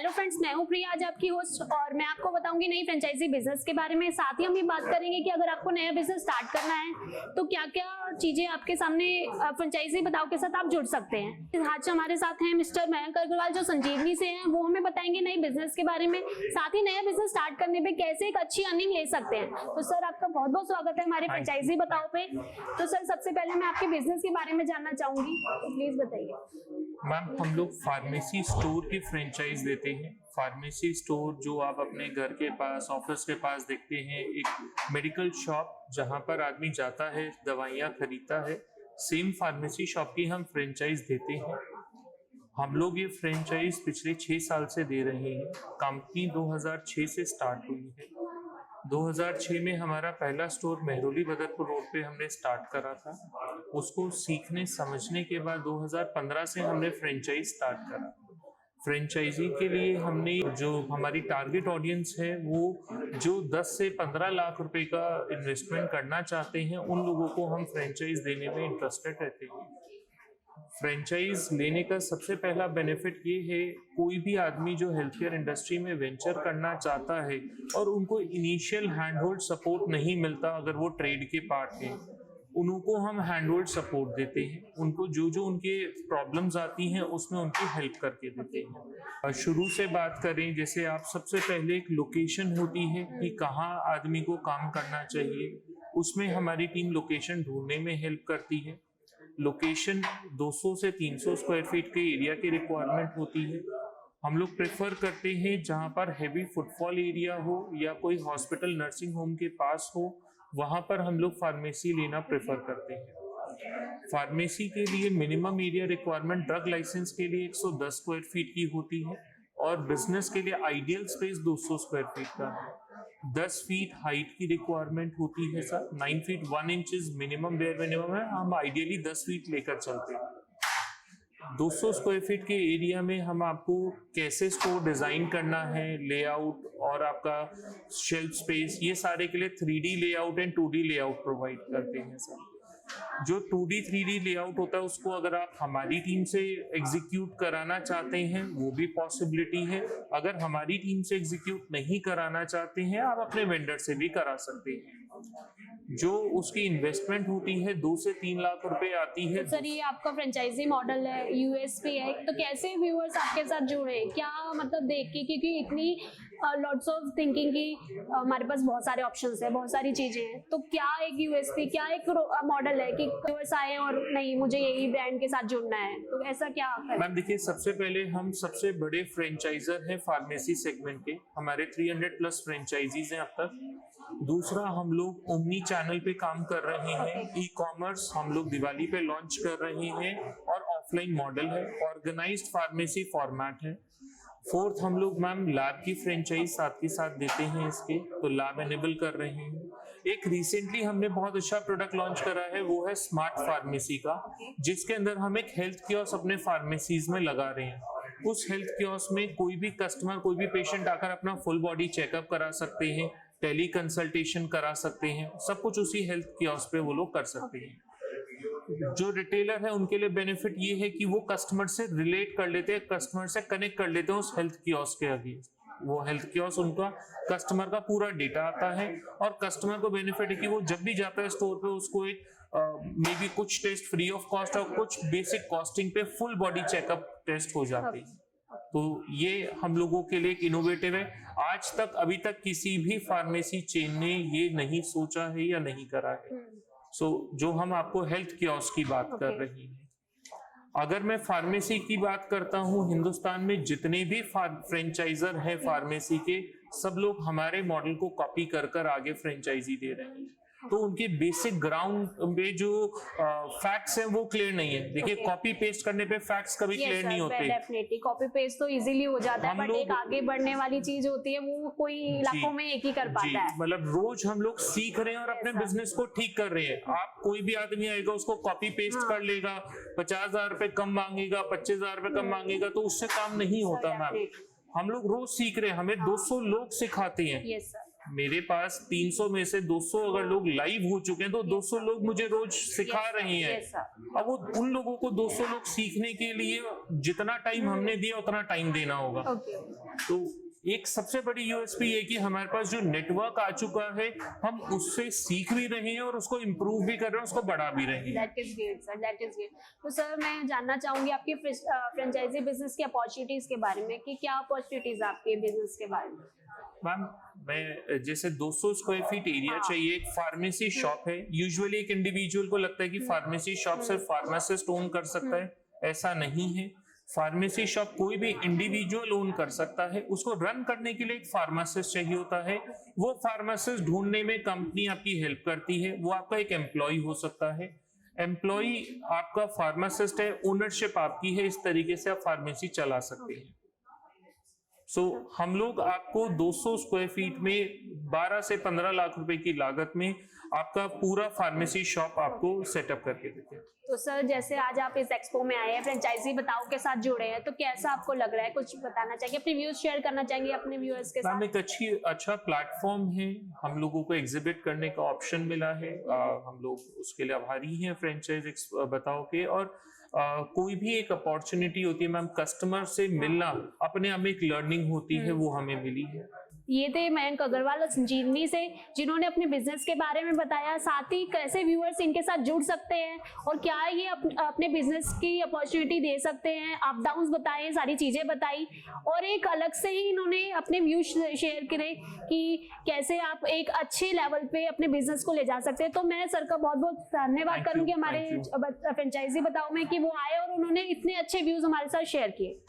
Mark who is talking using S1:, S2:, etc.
S1: Hello friends, मैं हूं प्रिया, आज आपकी होस्ट, और मैं आपको बताऊंगी नई फ्रेंचाइजी बिजनेस के बारे में। साथ ही हम ये बात करेंगे कि अगर आपको नया बिजनेस स्टार्ट करना है तो क्या क्या चीजें आपके सामने फ्रेंचाइजी बताओ के साथ आप जुड़ सकते हैं। आज हमारे साथ हैं मिस्टर मयंक अग्रवाल जो संजीवनी से हैं। वो हमें बताएंगे नए बिजनेस के बारे में, साथ ही नया बिजनेस स्टार्ट करने पे कैसे एक अच्छी अर्निंग ले सकते हैं। तो सर, आपका बहुत बहुत स्वागत है हमारे फ्रेंचाइजी बताओ पे। तो सर, सबसे पहले मैं आपके बिजनेस के बारे में जानना चाहूंगी, तो प्लीज बताइए।
S2: मैम, हम लोग फार्मेसी स्टोर की फ्रेंचाइज देते हैं। फार्मेसी स्टोर जो आप अपने घर के पास, ऑफिस के पास देखते हैं, एक मेडिकल शॉप जहां पर आदमी जाता है, दवाइयाँ खरीदता है, सेम फार्मेसी शॉप की हम फ्रेंचाइज देते हैं। हम लोग ये फ्रेंचाइज पिछले 6 साल से दे रहे हैं। कंपनी 2006 से स्टार्ट हुई है। 2006 में हमारा पहला स्टोर मेहरौली बदरपुर रोड पे हमने स्टार्ट करा था। उसको सीखने समझने के बाद 2015 से हमने फ्रेंचाइज स्टार्ट करा। फ्रेंचाइजी के लिए हमने जो हमारी टारगेट ऑडियंस है वो जो 10 से 15 लाख रुपए का इन्वेस्टमेंट करना चाहते हैं, उन लोगों को हम फ्रेंचाइज देने में इंटरेस्टेड रहते हैं। फ्रेंचाइज लेने का सबसे पहला बेनिफिट ये है, कोई भी आदमी जो हेल्थ केयर इंडस्ट्री में वेंचर करना चाहता है और उनको इनिशियल हैंड होल्ड सपोर्ट नहीं मिलता, अगर वो ट्रेड के पार्ट हैं, उनको हम हैंड होल्ड सपोर्ट देते हैं। उनको जो जो उनके प्रॉब्लम्स आती हैं उसमें उनकी हेल्प करके देते हैं। शुरू से बात करें, जैसे आप सबसे पहले एक लोकेशन होती है कि कहाँ आदमी को काम करना चाहिए, उसमें हमारी टीम लोकेशन ढूंढने में हेल्प करती है। लोकेशन 200 से 300 स्क्वायर फीट के एरिया की रिक्वायरमेंट होती है। हम लोग प्रेफर करते हैं जहां पर हैवी फुटफॉल एरिया हो या कोई हॉस्पिटल नर्सिंग होम के पास हो, वहां पर हम लोग फार्मेसी लेना प्रेफर करते हैं। फार्मेसी के लिए minimum area requirement drug license के लिए 110 स्क्वायर फीट की होती है और बिजनेस के लिए आइडियल स्पेस 200 स्क्वायर फीट का है। 10 फीट हाइट की रिक्वायरमेंट होती है sir. 9 feet 1 inch minimum bare minimum है। हम आइडियली 10 फीट लेकर चलते हैं। 200 स्क्वायर फीट के एरिया में हम आपको कैसे स्टोर डिजाइन करना है, लेआउट और आपका शेल्फ स्पेस, ये सारे के लिए 3D layout and 2D layout provide करते हैं सर। जो 2D 3D लेआउट होता है उसको अगर आप हमारी टीम से एग्जीक्यूट कराना चाहते हैं वो भी पॉसिबिलिटी है। अगर हमारी टीम से एग्जीक्यूट नहीं कराना चाहते हैं, आप अपने वेंडर से भी करा सकते हैं। जो उसकी इन्वेस्टमेंट होती है 2 से 3 लाख रुपए आती है।
S1: तो सर, ये आपका फ्रेंचाइजी मॉडल है, यूएसपी है, तो कैसे व्यूअर्स आपके साथ जुड़े, क्या मतलब देख के, क्योंकि इतनी लॉट्स ऑफ थिंकिंग की हमारे पास बहुत सारे ऑप्शंस है, बहुत सारी चीजें हैं, तो क्या एक यूएसपी, क्या एक मॉडल है कि व्यूअर्स आए और नहीं मुझे यही ब्रांड के साथ जुड़ना है, तो ऐसा क्या?
S2: मैम देखिए, सबसे पहले हम सबसे बड़े फ्रेंचाइजर हैं फार्मेसी सेगमेंट के। हमारे 300 प्लस फ्रेंचाइजीज हैं अब तक। दूसरा, हम लोग ओमनी चैनल पे काम कर रहे हैं। ई कॉमर्स हम लोग दिवाली पे लॉन्च कर रहे हैं और ऑफलाइन मॉडल है, ऑर्गेनाइज्ड फार्मेसी फॉर्मेट है। फोर्थ, हम लोग मैम लैब की फ्रेंचाइज साथ के साथ देते हैं इसके, तो लैब एनेबल कर रहे हैं। एक रिसेंटली हमने बहुत अच्छा प्रोडक्ट लॉन्च करा है, वो है स्मार्ट फार्मेसी का, जिसके अंदर हम एक हेल्थ कियोस्क अपने फार्मेसीज में लगा रहे हैं। उस हेल्थ कियोस्क में कोई भी कस्टमर, कोई भी पेशेंट आकर अपना फुल बॉडी चेकअप करा सकते हैं, टेली कंसल्टेशन करा सकते हैं, सब कुछ उसी हेल्थ कियोस्क पे वो लोग कर सकते हैं। जो रिटेलर है उनके लिए बेनिफिट ये है कि वो कस्टमर से रिलेट कर लेते हैं, कस्टमर से कनेक्ट कर लेते हैं उस हेल्थ कियोस्क के आगे। वो हेल्थ कियोस्क उनका कस्टमर का पूरा डेटा आता है और कस्टमर को बेनिफिट है कि वो जब भी जाता है स्टोर पे उसको एक मे बी कुछ टेस्ट फ्री ऑफ कॉस्ट और कुछ बेसिक कॉस्टिंग पे फुल बॉडी चेकअप टेस्ट हो जाते हैं। तो ये हम लोगों के लिए एक इनोवेटिव है। आज तक अभी तक किसी भी फार्मेसी चेन ने ये नहीं सोचा है या नहीं करा है। जो हम आपको हेल्थ कियोस्क की बात कर रहे हैं। अगर मैं फार्मेसी की बात करता हूं, हिंदुस्तान में जितने भी फ्रेंचाइजर हैं फार्मेसी के, सब लोग हमारे मॉडल को कॉपी कर आगे फ्रेंचाइजी दे रहे हैं। तो उनके बेसिक ग्राउंड पे जो फैक्ट्स हैं वो क्लियर नहीं है। देखिए, कॉपी पेस्ट करने पे फैक्ट्स कभी क्लियर नहीं होते।
S1: डेफिनेटली कॉपी पेस्ट तो इजीली हो जाता है, बट एक आगे बढ़ने वाली चीज होती है वो कोई लाखों में एक ही कर पाता है।
S2: मतलब रोज हम लोग सीख रहे हैं और अपने बिजनेस को ठीक कर रहे हैं। आप कोई भी आदमी आएगा उसको कॉपी पेस्ट कर लेगा, 50,000 रुपए कम मांगेगा, 25,000 रुपए कम मांगेगा, तो उससे काम नहीं होता मैम। हम लोग रोज सीख रहे हैं, हमें 200 लोग सिखाते हैं। मेरे पास 300 में से 200 अगर लोग लाइव हो चुके हैं तो 200 लोग मुझे रोज सिखा रहे हैं।
S1: Yes, sir.
S2: अब वो उन लोगों को 200 लोग सीखने के लिए जितना टाइम हमने दिया उतना टाइम देना होगा।
S1: Okay.
S2: तो एक सबसे बड़ी यूएसपी है कि हमारे पास जो नेटवर्क आ चुका है हम उससे सीख भी रहे हैं और उसको इम्प्रूव भी कर रहे हैं, उसको बढ़ा भी रहे हैं।
S1: That is great, sir. That is great. तो सर मैं जानना चाहूंगी आपकी फ्रेंचाइजी बिजनेस की अपॉर्चुनिटीज के बारे में कि क्या अपॉर्चुनिटीज आपके बिजनेस के बारे में।
S2: मैम मैं जैसे 200 स्क्वायर फीट एरिया चाहिए, एक फार्मेसी शॉप है। यूजुअली एक इंडिविजुअल को लगता है कि फार्मेसी शॉप सिर्फ फार्मासिस्ट ओन कर सकता है, ऐसा नहीं है। फार्मेसी शॉप कोई भी इंडिविजुअल ओन कर सकता है, उसको रन करने के लिए एक फार्मासिस्ट चाहिए होता है। वो फार्मासिस्ट ढूंढने में कंपनी आपकी हेल्प करती है, वो आपका एक एम्प्लॉय हो सकता है। एम्प्लॉय आपका फार्मासिस्ट है, ओनरशिप आपकी है, इस तरीके से आप फार्मेसी चला सकते हैं। हम लोग आपको 200 स्क्वायर फीट में 12 से 15 लाख रुपए की लागत में आपका पूरा फार्मेसी शॉप आपको सेटअप करके देते हैं।
S1: तो सर जैसे आज आप इस एक्सपो में आए हैं, फ्रेंचाइजी बताओ के साथ जुड़े हैं, तो कैसा आपको लग रहा है, कुछ बताना चाहिए, अपने व्यूज शेयर करना चाहेंगे अपने व्यूअर्स के साथ।
S2: एक अच्छा प्लेटफॉर्म है, हम लोगों को एग्जिबिट करने का ऑप्शन मिला है, हम लोग उसके लिए आभारी हैं फ्रेंचाइज बताओ के। और कोई भी एक अपॉर्चुनिटी होती है मैम, कस्टमर से मिलना अपने आप में एक लर्निंग होती है, वो हमें मिली है।
S1: ये थे मयंक अग्रवाल और संजीवनी से, जिन्होंने अपने बिजनेस के बारे में बताया, साथ ही कैसे व्यूअर्स इनके साथ जुड़ सकते हैं और क्या ये अपने बिजनेस की अपॉर्चुनिटी दे सकते हैं, अप डाउन्स बताए, सारी चीजें बताई। और एक अलग से ही इन्होंने अपने व्यूज शेयर करे कि कैसे आप एक अच्छे लेवल पे अपने बिजनेस को ले जा सकते हैं। तो मैं सर का बहुत बहुत धन्यवाद करूंगी हमारे फ्रेंचाइजी बताओ में कि वो आए और उन्होंने इतने अच्छे व्यूज हमारे साथ शेयर किए।